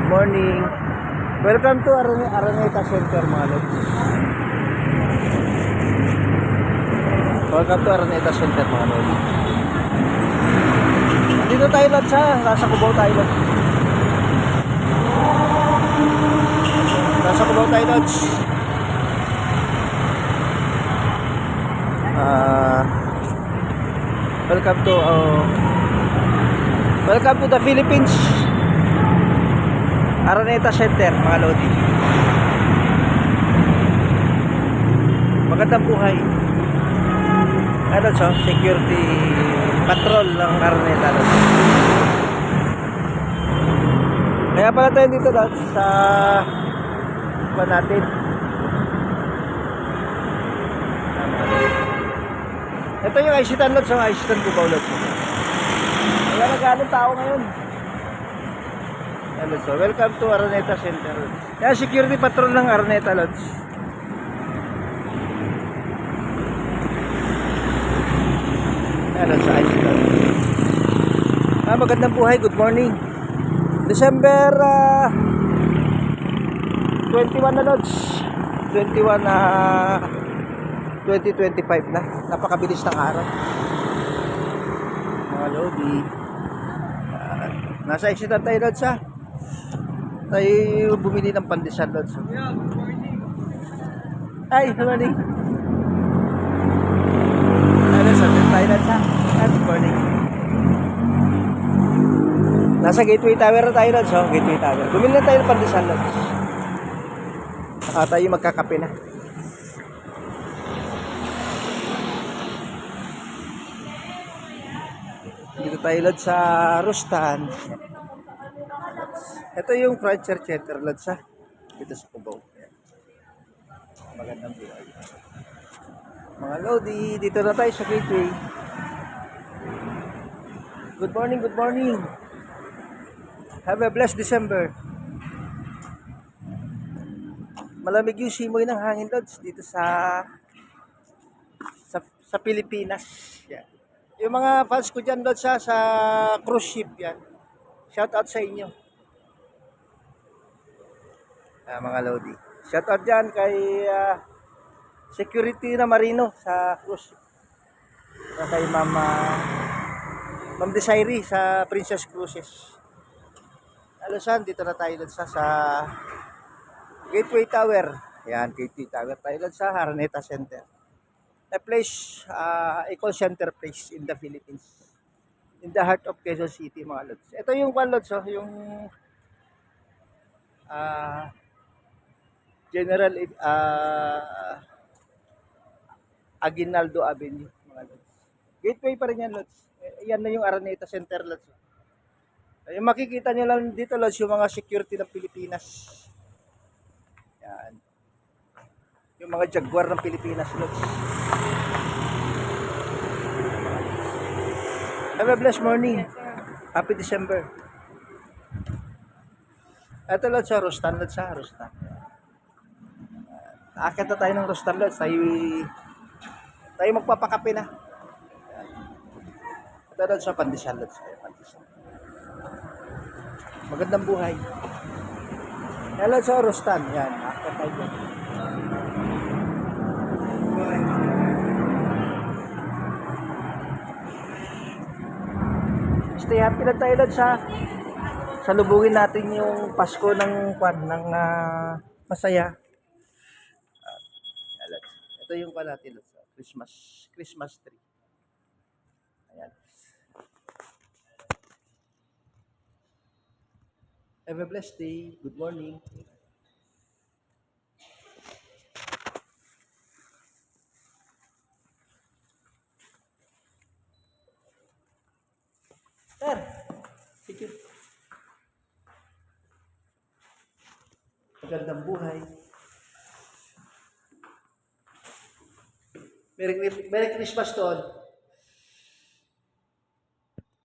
Good morning. Welcome to Araneta Center, mga lods. Welcome to Araneta Center, mga lods. Dito tayo lods ha. Nasa Cubao tayo lods. Nasa Cubao tayo lods. Welcome to the Philippines. Araneta Center, mga lodi. Magandang buhay. Ano so, security patrol ng Araneta lodi. Kaya pala tayo dito lodi sa natin. Ito yung Aisitan lodi, sa Aisitan Cubao lodi. Wala na ganun tao ngayon. Hello, so welcome to Araneta Center. Kaya security patrol ng Araneta Lodge. Hello, sa Aisitan. Magandang buhay, good morning. December 21 na Lodge. 21 2025 na. Napakabilis ng araw. Mga Lodi. Nasa Aisitan tayo Lodge ha. Tayo bumili ng pandesal Lodge. Yeah, good morning. Ay, good morning. Ano sa tayo Lodge ha? Good morning. Nasa Gateway Tower na tayo Lodge. Oh, Gateway Tower. Bumili na tayo ng pandesal Lodge. Tayo magkakape na. Dito tayo Lodge sa Rustan. Ito yung Frontier Theater Lodge ha. Dito sa Cubao. Magandang buhay. Mga Lodi, dito na tayo sa Gateway. Good morning, good morning. Have a blessed December. Malamig yung simoy ng hangin Lodge dito sa Pilipinas. Yan. Yung mga fans ko dyan Lodge sa cruise ship yan. Shout out sa inyo. Mga Lodi. Shout out dyan kay security na marino sa cruise ship. Kay Ma'am Desiree sa Princess Cruises. Alusan, dito na tayo sa Gateway Tower. Yan, Gateway Tower tayo sa Araneta Center. A place, a call center place in the Philippines. In the heart of Quezon City, mga Lods. Ito yung Lods, oh, yung General Aguinaldo Avenue, mga Lods. Gateway pa rin yan, Lods. Yan na yung Araneta Center, Lods. Yung makikita nyo lang dito, Lods, yung mga security ng Pilipinas. Yan. Yung mga Jaguar ng Pilipinas, Lods. Have a blessed morning. Happy December. Ito Lods, sa Rustan, Lods, sa Rustan. Akit na tayo ng Rustan Lodge. Tayo magpapakape na. Ito Lodge sa Pandesal Lodge. Magandang buhay. Hello sa Rustan. Yan. Akit tayo dyan. Stay happy lang tayo Lodge ha. Salubungin natin yung Pasko ng masaya. Ito yung natin sa Christmas tree. Ayan. Have a blessed day. Good morning. Sir, sige. Magandang buhay. Merry Christmas to all.